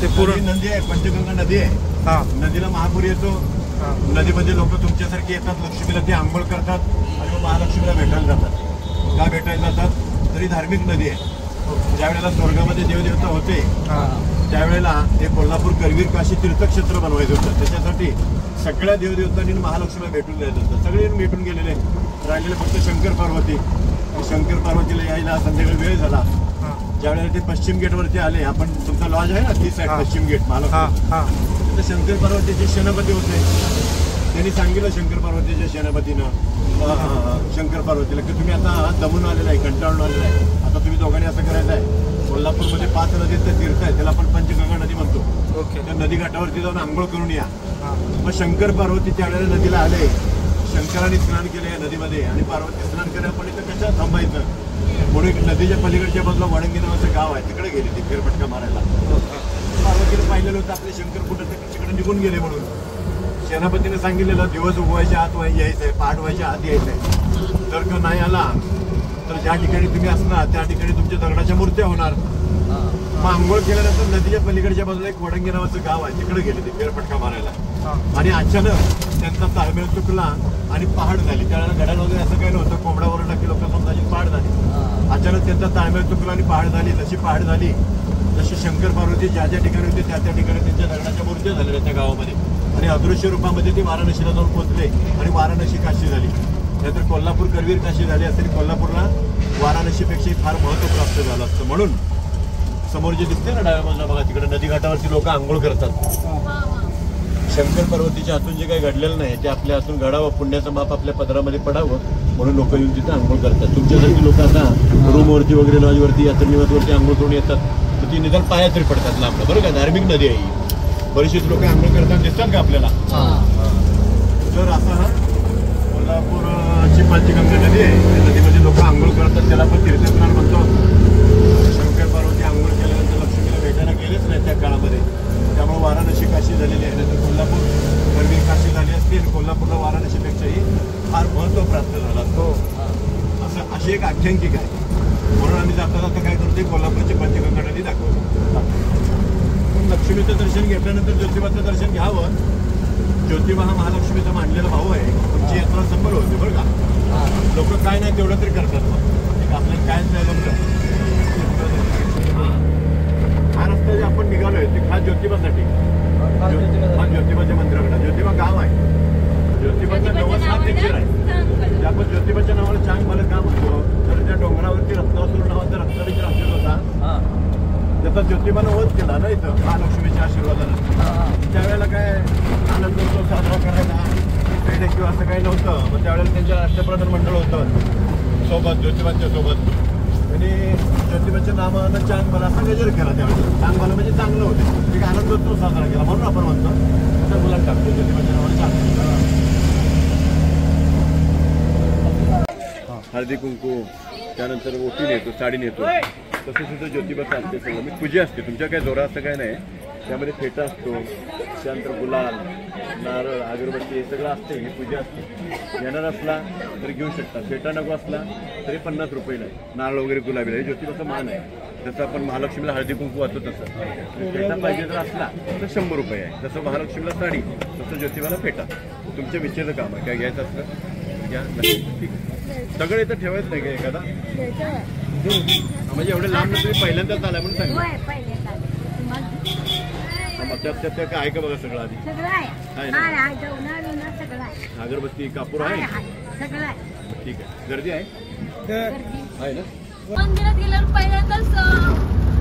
ते पूर्ण नदी आहे, पंचगंगा नदी आहे. नदीला महापूर येतो. नदीमध्ये लोक तुमच्यासारखे येतात, लक्ष्मीला ते आंघोळ करतात आणि मग महालक्ष्मीला भेटायला जातात. का भेटायला जातात? तरी धार्मिक नदी आहे. ज्यावेळेला स्वर्गामध्ये देवदेवता होते त्यावेळेला ते कोल्हापूर करवीर काशी तीर्थक्षेत्र बनवायचं होतं. त्याच्यासाठी सगळ्या देवदेवतांनी महालक्ष्मीला भेटून द्यायचं होतं. सगळे भेटून गेलेले, राहिलेले फक्त शंकर पार्वती. शंकर पार्वतीला यायला संध्याकाळी वेळ झाला. ज्यावेळेला ते पश्चिम गेटवरती आले, आपण तुमचा लॉज आहे ना ती साईड पश्चिम गेट महालक्ष्मी, तर शंकर पार्वतीचे सेनापती होते. त्यांनी सांगितलं शंकर पार्वतीच्या सेनापतीनं शंकर पार्वतीला की तुम्ही आता दमून आलेला आहे, कंटाळून आलेला आहे, आता तुम्ही दोघांनी असं करायचं आहे. कोल्हापूरमध्ये 5 नदीचं तीर्थ आहे, त्याला आपण पंचगंगा नदी म्हणतो. त्या नदी घाटावरती जाऊन आंघोळ करून या. मग शंकर पार्वती त्यावेळेला नदीला आले. शंकराने स्नान केलं या नदीमध्ये आणि पार्वती स्नान केलं. पण इथं कशा थांबायचं म्हणून नदीच्या पलीकडच्या बाजूला वडंगी नावाचं गाव आहे, तिकडे गेले ते फेरफटका मारायला. पार्वतीला पाहिलेलं होतं आपले शंकर कुठं तिकडे निघून गेले म्हणून सेनापतीने सांगितलेलं दिवस उगवायच्या आत यायचंय, पहाट व्हायच्या आत यायचंय. जर का नाही आला तर ज्या ठिकाणी तुम्ही असणार त्या ठिकाणी तुमच्या दगडाच्या मूर्त्या होणार. मग आंघोळ केल्यानंतर नदीच्या पलीकडच्या बाजूला एक वडंगी नावाचं गाव आहे, तिकडे गेले ते फेरफटका मारायला. आणि अचानक त्यांचा ताळमेळ चुकला आणि पहाट झाली. त्यावेळेला घड्याळ वगैरे असं काही नव्हतं, कोंबड्यावर टाकी लोक समजायची पहाट झाली. अचानक त्यांचा ताळमेळ चुकला आणि पहाट झाली. जशी पहाट झाली तशी शंकर पार्वती ज्या ज्या ठिकाणी होते त्या त्या ठिकाणी त्यांच्या दगडाच्या मूर्त्या झालेल्या त्या गावामध्ये. आणि अदृश्य रूपामध्ये ती वाराणसीला जाऊन पोहोचले आणि वाराणसी काशी झाली. नाहीतर कोल्हापूर करवीर काशी झाली असते. कोल्हापूरला वाराणसीपेक्षाही फार महत्व प्राप्त झालं असतं. म्हणून समोर जे दिसते ना डाव्या बाजूला बघा, तिकडे नदी घाटावरती लोक आंघोळ करतात. शंकर पार्वतीच्या हातून जे काही घडलेलं नाही ते आपल्या हातून घडावं, पुण्याचं माप आपल्या पदरामध्ये पडावं म्हणून लोक येऊन तिथे आंघोळ करतात. तुमच्यासारखी लोक आता रूमवरती वगैरे लॉजवरती यात्रेनिवासवरती आंघोळ करून येतात, तर ती निदान पाया तरी पडतात लांबला. बरं का, धार्मिक नदी आहे ही. बरीचशीच लोक आंघोळ करताना दिसतात का आपल्याला? तर असा हा कोल्हापूरची पंचगंगा नदी आहे. त्या नदीमध्ये लोक आंघोळ करतात, त्याला आपण तीर्थस्नान म्हणतो. शंकर पार्वती आंघोळ केल्यानंतर लक्ष्मीला भेटायला गेलेच नाही त्या काळामध्ये, त्यामुळे वाराणसी काशी झालेली आहे. नंतर कोल्हापूर करवीर काशी झाली असते आणि कोल्हापूरला वाराणसीपेक्षाही फार महत्व प्राप्त झालं असतं. असं अशी एक आख्यायिका आहे. म्हणून आम्ही जाता जाता काय करतो, कोल्हापूरची पंचगंगा नदी दाखवतो. लक्ष्मीचं दर्शन घेतल्यानंतर ज्योतिबाचं दर्शन घ्यावं. ज्योतिबा हा महालक्ष्मीचा मानलेला भाऊ आहे. तुमची यात्रा सफल होते बरं का. लोक काय नाही तेवढं तरी करतात. मग आपल्याला कायच नाही जमतं. हा रस्ता जे आपण निघालोय ते खास ज्योतिबासाठी, हा ज्योतिबाच्या मंदिराकडे. ज्योतिबा गाव आहे, ज्योतिबाचा नवस हा पिक्चर आहे. आपण ज्योतिबाच्या नावाला चांग मला का म्हणतो, तर त्या डोंगरावरती रत्नासूर नावाचा रत्नाभिषेक राहिलेला होता. त्याचा ज्योतिबानं वध केला ना इथं महालक्ष्मीच्या आशीर्वादानं. त्यावेळेला काय आनंद उत्सव साजरा करायला पेढे किंवा असं काही नव्हतं. मग त्यावेळेला त्यांच्या राष्ट्रप्रधान मंडळ होतं सोबत, ज्योतिबाच्या सोबत. आणि ज्योतिबाच्या नावानं चांगबाला असा गजर केला त्यावेळेला. चांगबाला म्हणजे चांगलं होतं, एक आनंद उत्सव साजरा केला म्हणून आपण म्हणतो असं मुलांना टाकतो ज्योतिबाच्या नावानं चांगलं. हळदी कुंकू, त्यानंतर ओटी नेतो, साडी नेतो. तसं सुद्धा ज्योतिबाचं असते सगळं. मी पूजा असते, तुमच्या काय जोरा असं काय नाही. त्यामध्ये फेटा असतो, त्यानंतर गुलाल, नारळ, अगरबत्ती हे सगळं असते. ही पूजा असते. येणार असला तरी घेऊ शकता. फेटा नको असला तरी 50 रुपये नाही. नारळ वगैरे गुलाबी हे ज्योतिबाचा मान आहे. जसं आपण महालक्ष्मीला हळदी कुंकू वाचतो तसं फेटा पाहिजे जर असला तर 100 रुपये आहे. जसं महालक्ष्मीला साडी तसं ज्योतिबाला फेटा. तुमच्या विचारचं काम आहे. काय घ्यायचं असलं घ्या. ठीक आहे, सगळं इथं ठेवायचं नाही का एखादा, म्हणजे एवढे लांब तुम्ही पहिल्यांदाच आला म्हणून सांगितलं. त्यात काय आहे का बघा सगळं आधी आहे ना. अगरबत्ती, कापूर आहे. ठीक आहे, गर्दी आहे ना. मंदिरात गेल्यावर पहिल्यांदाच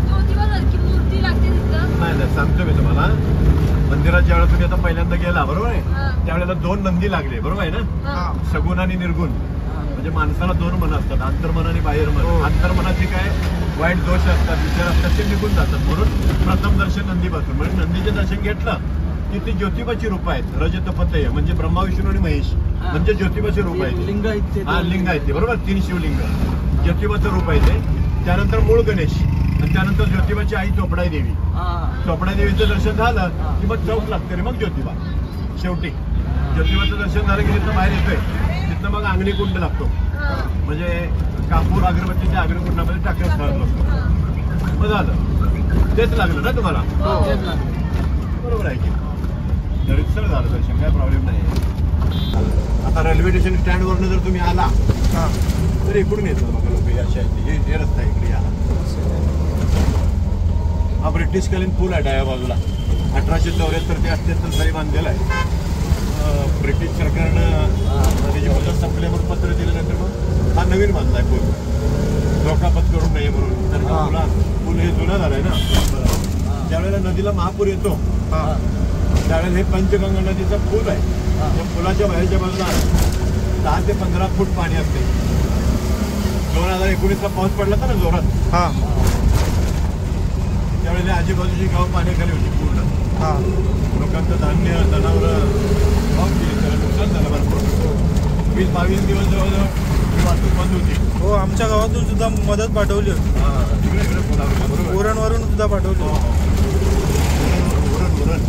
ज्योतिबासारखी मूर्ती लागते तिथं. नाही सांगतो मी तुम्हाला. मंदिरात ज्यावेळेला तुम्ही आता पहिल्यांदा गेला बरोबर आहे, त्यावेळेला 2 नंदी लागले बरोबर आहे ना. सगुण आणि निर्गुण. म्हणजे माणसाला 2 मन असतात, अंतर्मन आणि बाहेरमन. अंतर्मनाचे काय वाईट दोष असतात, विचार असतात, ते निघून जातात. म्हणून प्रथम दर्शन नंदीपासून. म्हणजे नंदीचे दर्शन घेतलं की ती ज्योतिबाची रूप आहेत. रजतपतय म्हणजे ब्रह्मा, विष्णू आणि महेश म्हणजे ज्योतिबाचे रूप आहेत. लिंग आहेत ते बरोबर. 3 शिवलिंग ज्योतिबाचं रूप आहे ते. त्यानंतर मूळ गणेश आणि त्यानंतर ज्योतिबाची आई चोपडाई देवी. चोपडाई देवीचं दर्शन झालं की मग चौक लागते रे मग ज्योतिबा. शेवटी ज्योतिबाचं दर्शन झालं की तिथं बाहेर येतोय, तिथं मग अंगणी कुंड लागतो. म्हणजे कापूर अगरबत्तीच्या अग्निकुंडामध्ये टाकत असतो. मग झालं. तेच लागलं ना तुम्हाला बरोबर आहे की दरीसर झालं दर्शन काय प्रॉब्लेम नाही. आता रेल्वे स्टेशन स्टँडवरनं जर तुम्ही आला तर इकडून येतात बघा लोक अशा हे रस्ता इकडे या. हा ब्रिटिशकालीन पूल आहे डाव्या बाजूला 1874 ते 78 साली बांधलेला आहे. ब्रिटिश सरकारनं त्याची मुदत संपल्यावर पत्र दिल्यानंतर मग हा नवीन बांधलाय पूल धोका पत्करू नये म्हणून. तर का पूल हे जुना झालाय ना. ज्यावेळेला नदीला महापूर येतो त्यावेळेला हे पंचगंगा नदीचा पूल आहे. त्या पुलाच्या बाहेरच्या बाजूला 10 ते 15 फूट पाणी असते. 2019चा पाऊस पडला होता ना जोरात त्यावेळेला आजूबाजूची गाव पाण्याखाली होती पूर्ण. लोकांचं धान्य जनावरं त्याला नुकसान झालं भरपूर. 20-22 दिवस जवळजवळ वाहतूक बंद होती. हो आमच्या गावातून सुद्धा मदत पाठवली होती. तिकडे इकडे पुलावर बरोबर उरणवरून सुद्धा पाठवली. उरण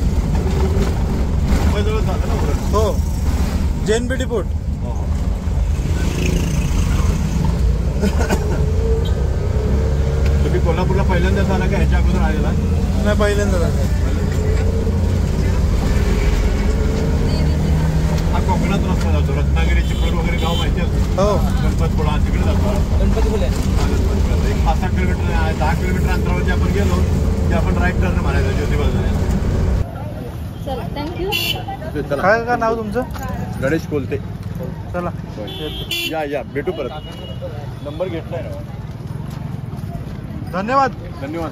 मुंबईजवळ जातं ना उरण. हो JNPT पोर्ट. तुम्ही कोल्हापूरला पहिल्यांदाच आला का ह्याच्या अगोदर आलेला? नाही पहिल्यांदा झालं. हा कोकणात रस्ता जातो. रत्नागिरी चिपळूण वगैरे गाव माहिती असतं. हो गणपतपुळा तिकडे जातो. एक 5-6 किलोमीटर 10 किलोमीटर अंतरावरती आपण गेलो की आपण राईट टर्न मारायचा ज्योतिबा. चला थँक्यू. काय का नाव तुमचं? गणेश कोलते. चला या भेटू परत. नंबर घेतलाय ना. धन्यवाद. धन्यवाद.